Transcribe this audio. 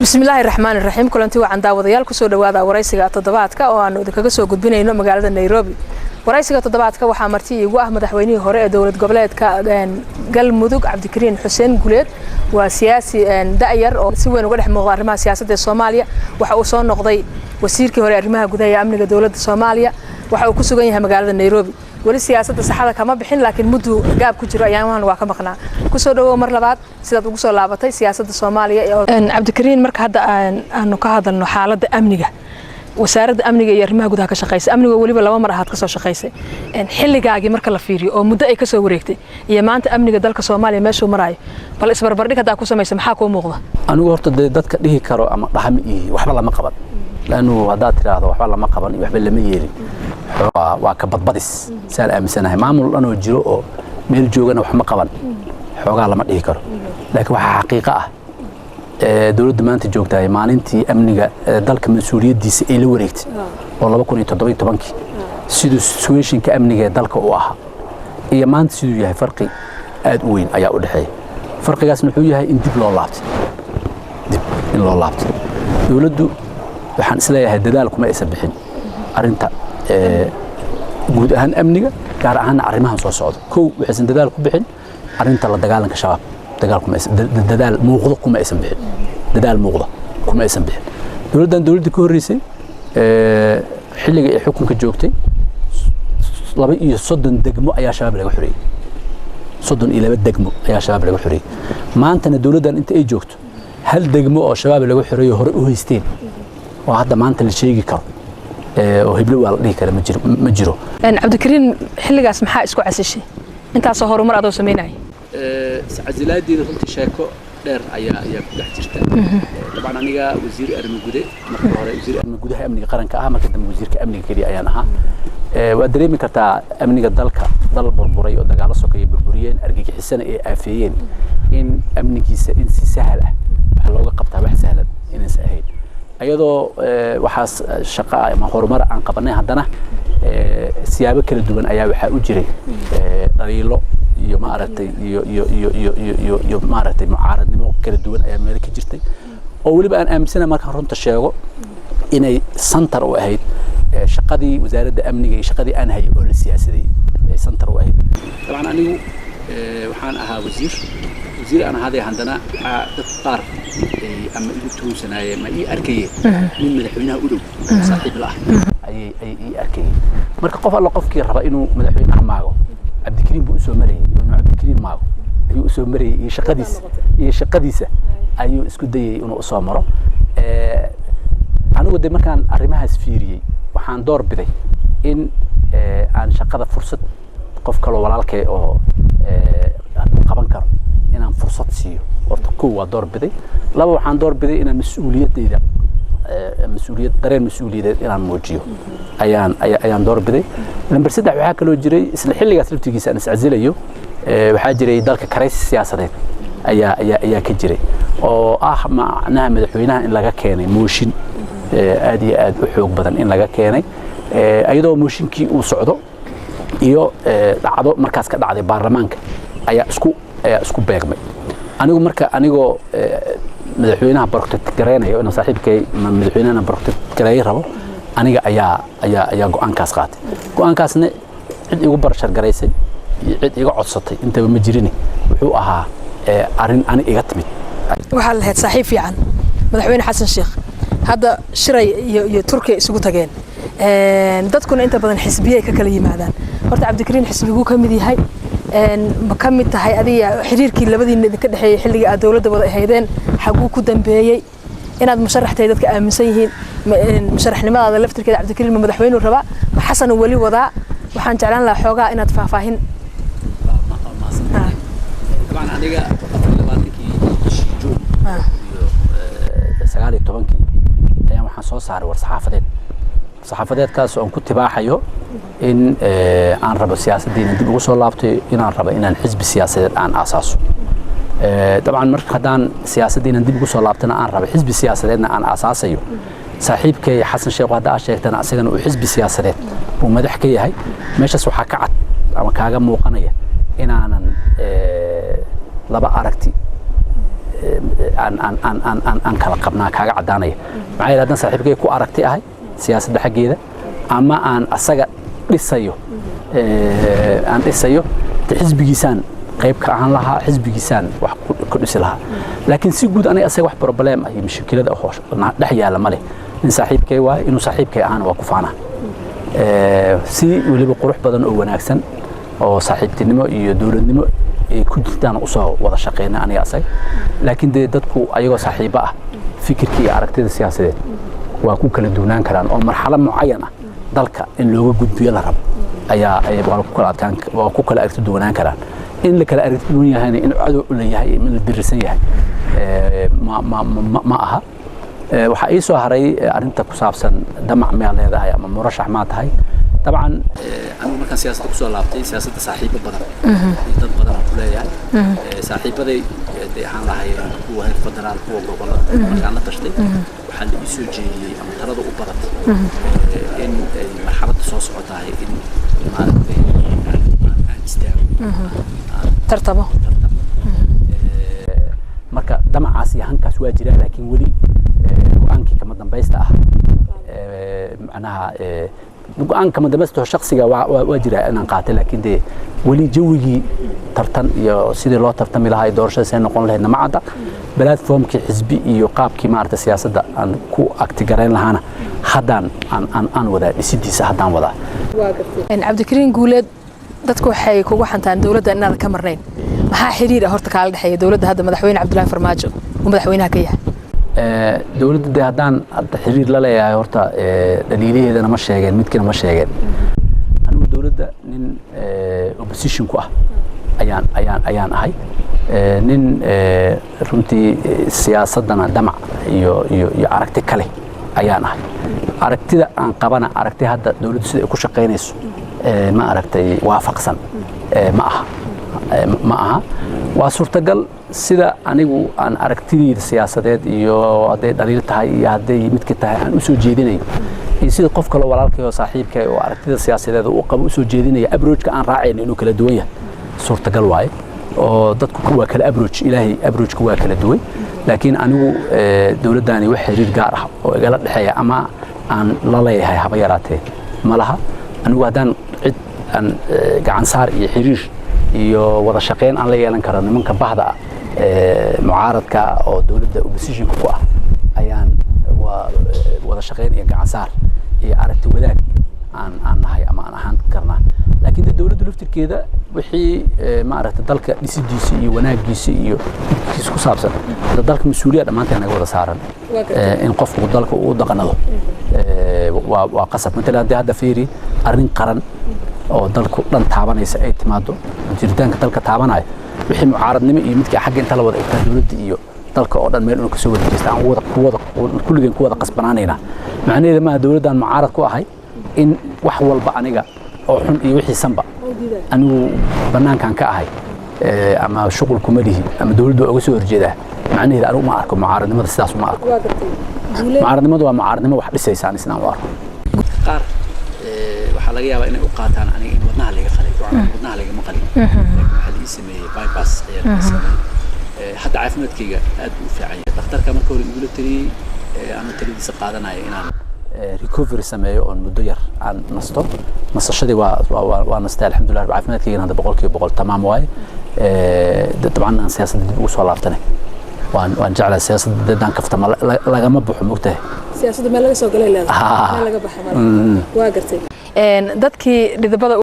بسم الله الرحمن الرحيم كلنتي وعن داوديال كسو dhawaada waraysiga toddobaadka oo aan idinkaga soo gudbinayno magaalada Nairobi waraysiga toddobaadka waxa marti igu ah madaxweynihii hore ee dawlad goboleedka Galmudug Cabdikariin Xuseen Guleed waa siyaasi da'yar oo si weyn uga dhex muuqda arrimaha siyaasadda Soomaaliya waxa uu soo noqday wasiirkii hore arrimaha gudaha ee amniga dawladda Soomaaliya waxa uu ku sugan yahay magaalada Nairobi wali siyaasadda saxada kama bixin laakiin muddo gaab ku jiro ayaan waa ka maqnaa ku soo dhawo mar labaad sidaad ugu soo laabatay siyaasadda Soomaaliya ee Cabdikariin marka hadda aanu ka hadalno xaaladda amniga wasaaradda amniga iyo arrimaha gudaha ka shaqeysay amniga waliba laba mar ahaad ka soo shaqeysay xilligaagi marka la fiiriyo oo muddo ay ka soo wareegtay iyo maanta amniga dalka Soomaaliya meeshuu marayo bal isbarbardhig hadda ku sameysay maxaa ku muuqda anigu horta dadka dhihi karo ama dhaxmi iyo waxba lama qaban laanu hadaa tiraahdo waxba lama qaban iyo waxba lama yeelin waa ka badbadis saan aaminsanahay maamul dhan oo jiro oo meel joogana wax ma qaban xoogaa lama dhihi karo laakiin waxa xaqiiqo ah dawladda maanta joogtay maalintii amniga dalka mas'uuliyadiisa ay la wareegtay oo 2017 sidoo situation-ka amniga dalka uu ahaa iyo maanta sidoo yahay farqi aad u weyn ayaa u dhaxeeya farqigaasna wuxuu yahay in dib loo laabto dawladdu waxaan isleeyahay dadaal kuma aysan bixin arinta guud ahaan amniga gaar ahaan arrimahan soo socda koow waxaan dadaal ku bixin arinta la dagaalanka shabaab dadaal muuqdo kuma aysan bixin dawladda ka horeysay xilliga ay xukunka joogtay 32 degmo ayaa shabaab laga xuriyay 32 degmo ayaa shabaab laga xuriyay maantana dawladdan inta ay joogto hal degmo oo shabaab laga xuriyo hore u haysteen oo hadda maanta la sheegi karo oo hiblo waa la dhihi kara ma jiro Cabdikariin xilligaas maxaa isku casishay intaas oo horumar aad oo sameynay عزلادي runtii sheeko dheer ayaa ku dhex jirta dabcan aniga wasiir arrimo gudaha markii hore wasiir arrimo gudaha amniga qaranka ah markii dambe wasiirka amniga kaliya ayaan ahaa waa dareemi kartaa amniga dalka dal burburay oo dagaalo sokeeyay burburiyeen argagixisana ay aafeeyeen in amnigiisa in si sahal ah wax looga qabtaa wax sahlan inaysan ahayn ayadoo waxaas shaqo ama horumar aan qabanay haddana siyaabo kala duwan ayaa waxa u jiray dhaliilo iyo maaragtay iyo maaragtay mucaaradnimo kala duwan ayaa meel ka jirtay oo waliba aan aaminsanahay markaan runta sheego inay center u ahayd shaqadii wasaaradda amniga iyo shaqadii aan hayay oo la siyaasaday ay center u ahayd dabcan anigu waxaan ahaa wasiir aan ahaday haddana dad qaar ama igu tuunsanaayeen ma ii arkayeen min madaxweynaha u dhow saaxiib la ayay ii arkayeen marka qof alla qofkii raba inuu madaxweynaha maago Cabdikariin buu soo marayay inuu Cabdikariin maago ayuu soo marayay iyo shaqadiisa ayuu isku dayay inuu soo maro anigu de markaan arrimahaas fiiriyay waxaan door biday in aan shaqada fursad qof kale walaalkay oo qaban karo inaan fursad siiyo horta koow waa door biday laba waxaan door biday inaan mas'uuliyadeyda dareen mas'uuliyadeed inaan muujiyo ayaan door biday number 3 waxa kale oo jiray isla xilligaas laftigiisa aan iscazilayo waxa jiray dalka crisis siyaasadeed ayaa ka jiray oo macnaha madaxweynaha in laga keenay mooshin aad iyo aad u xoog badan in laga keenay ayadoo mooshinkii uu socdo iyo dhacdo markaas ka dhacday baarlamaanka ayaa isku beegmay anigoo madaxweynaha protect gareynayo inuu saaxiibkay madaxweynaha protect gareey rabo aniga ayaa go'aankaas qaatay go'aankaasna cid igu barashar gareysay iyo cid iga codsatay intaba ma jirin wuxuu ahaa arin ani iga timid waxa la had saaxiib fiican madaxweyne Xasan Sheekh hadda shiray iyo Turkiga isugu tageen dadkuna inta badan xisbiyay ka kala yimaadaan horta Cabdikariin xisbigu ka mid yahay ma ka mid tahay adiga xiriirkii labadiina ka dhaxeeyay xilliga aad dawladda wada ahaydeen xaguu ku dambeeyay inaad musharaxtay dadka aaminsan yihiin musharaxnimada laftirkeeda Cabdikariin madaxweynuhu raba ma Xasan wali wadaa waxaan jeclaan lahaa xoogaa inaad faahfaahin طبعا aniga 19 ayaan waxaan soo saaray war saxaafadeedkaas oo aan ku tibaaxayo in aan rabo siyaasaddeena dib ugu soo laabtay inaan rabo inaan xisbi siyaasadeed aan aasaaso طبعا marka hadaan siyaasaddeena dib ugu soo laabtana aan rabo xisbi siyaasadeedna aan aasaasayo saaxiibkay Xasan Sheekh wada sheegtana asagana uu xisbi siyaasadeed uu madax ka yahay meeshaas waxa ka cad ama kaaga muuqanaya inaanan laba aragti aan kala qabnaa kaaga cadaanaya maxaa yeelay saaxiibkay ku aragti ahay siyaasadda xaggeeda ama aan asaga dhisayo xisbigiisaan qayb ka ahaan lahaa xisbigiisaan wax ku dhisi lahaa laakiin si guud aniga asaga wax problem ah iyo mushkilada dhex yaala ma leh in saaxiibkay waa inuu saaxiibkay ahaana waa ku faanaa si weliba qurux badan oo wanaagsan oo saaxiibtinimo iyo dowladnimo ay ku jirtaan u soo wada shaqeynaa aniga asaga laakiin dadku ayagoo saaxiibo ah fikirka iyo aragtida siyaasadeed waa ku kala duwanaan karaan oo marxalad mucayan ah dalka in looga gudbiyo la rabo waa ku kala aragti duwanaan karaan in la kala aragti duwan yahayna in cadow u leeyahay in la dirisan yahay ma aha waxaa ii soo haray arrinta ku saabsan damac miyaa leedahay ama murashax maa tahay طبعا أنا مركز سياسة كسول لابتي سياسة صاحبة بدر يدد بدر كلها صاحبة دي حان لها هو هاي الفدرال هو جوبلا مركز تشتي وحل يسوجي أم ترى ذو بدر إن مرحلة الصوص عطاها إن ما استوى ترتبه مركز دمع عاسي هنك سوى جرا لكن ولي وأنكي كما دنبيست معناها go'aan kama dambaysto shakhsiga waa jira inaan qaato laakiin de wali jawigi tartan iyo sidii loo tartami lahaa doorashada say noqon lahayd ma cadda platformkii xisbi iyo qaabkii maarta siyaasadda aan ku agtigareyn lahaana haddaan aan wada dhisidiisa haddaan wada cabdikariin guuleed dadku waxay kugu xantaan dawladda inaad ka marnayn maxaa xiriir ah horta kaala dhaxeeya dawladda hadda madaxweyne cabdullaahi farmaajo uu madaxweynaha ka yahay dawladda de haddaan xiriir la leeyahay horta dhaliilaheedana ma sheegeen midkiina ma sheegeen anigu dawladda nin opposition ku ah ayaan ahay nin runtii siyaasaddana damac iyo aragti kale ayaan ahay aragtida aan qabana aragti hadda dawladdu sida ay ku shaqaynayso ma aragtay waafaqsan ma aha waa suurtagal sida anigu aan aragtidayda siyaasadeed iyo hadday dhaliil tahay iyo hadday midka tahay aan u soo jeedinayo iyo sida qof kale walaalkay oo saaxiibkay oo aragtida siyaasadeed uu qabo u soo jeedinaya approach-ka aan raacayno inuu kala duwan yahay suurtagal waaye oo dadku waa kala approach ilaahay approach-ka waa kala duwan laakiin anigu dawladdaani wax xiriir gaar ah oo igala dhaxeeya ama aan la leeyahay haba yaraatee ma laha anigu haddaan cid aan gacan saar iyo xiriir iyo wada shaqeyn aan la yeelan karo nimanka bahda mucaaradka oo dawladda opposition ku ah ayaan wada shaqeyn iyo gacan saar iyo aragti wadaag aan nahay ama aan ahaan karnaa laakiin dawladda laftirkeeda wixii ma aragtay dalka dhisidiisa iyo wanaagiisa iyo kiis ku saabsan dalka mas'uuliyad dhamaanteen naga wada saaran in qofku dalka uu dhaqanado waa qasab midna hadda fiiri arrin qaran oo dalku dhan taabanaysa ay timaado jiritaanka dalka taabanayo wixii mucaaradnimo iyo midkii xagga inta la wada igtaa dawladda iyo dalka oo dhan meel uu ka soo wada jeestaa aan kulligeen ku wada qasbanaanayna macnaheedu ma dawladdan mucaarad ku ahay in wax walba aniga oo xun iyo wixii sanba anigu banaankan ka ahay ama shuqul kuma lihi ama dawladdu uga soo horjeedaa macnaheedu anigu ma arko mucaaradnimada sidaas uma arko mucaaradnimadu waa mucaaradnimo wax dhisaysa isna u arko qaar waxaa laga yaabaa inay u qaataan aniga in wadnaha laga qalay wadnaha laga maqalay waxaa la ii sameeyey bypass ayaa la sameeyey hadda caafimaadkayga aad buu u fiican yahay dhakhtarka marka hore igula taliyey ama taladiisa qaadanaya inaan recovery sameeyo oon muddo yar aan nasto nasashadii waa nastay alxamdulilah caafimaadkaygana hadda 100% tamaam waaye dabcan aan siyaasadda dib ugu soo laabtanay waan jeclaa siyaasadda dadaan kaftama lagama baxo mogtahay siyaasadda meel laga soo galay leedahay meel laga baxay waa gartay dadkii dhidibada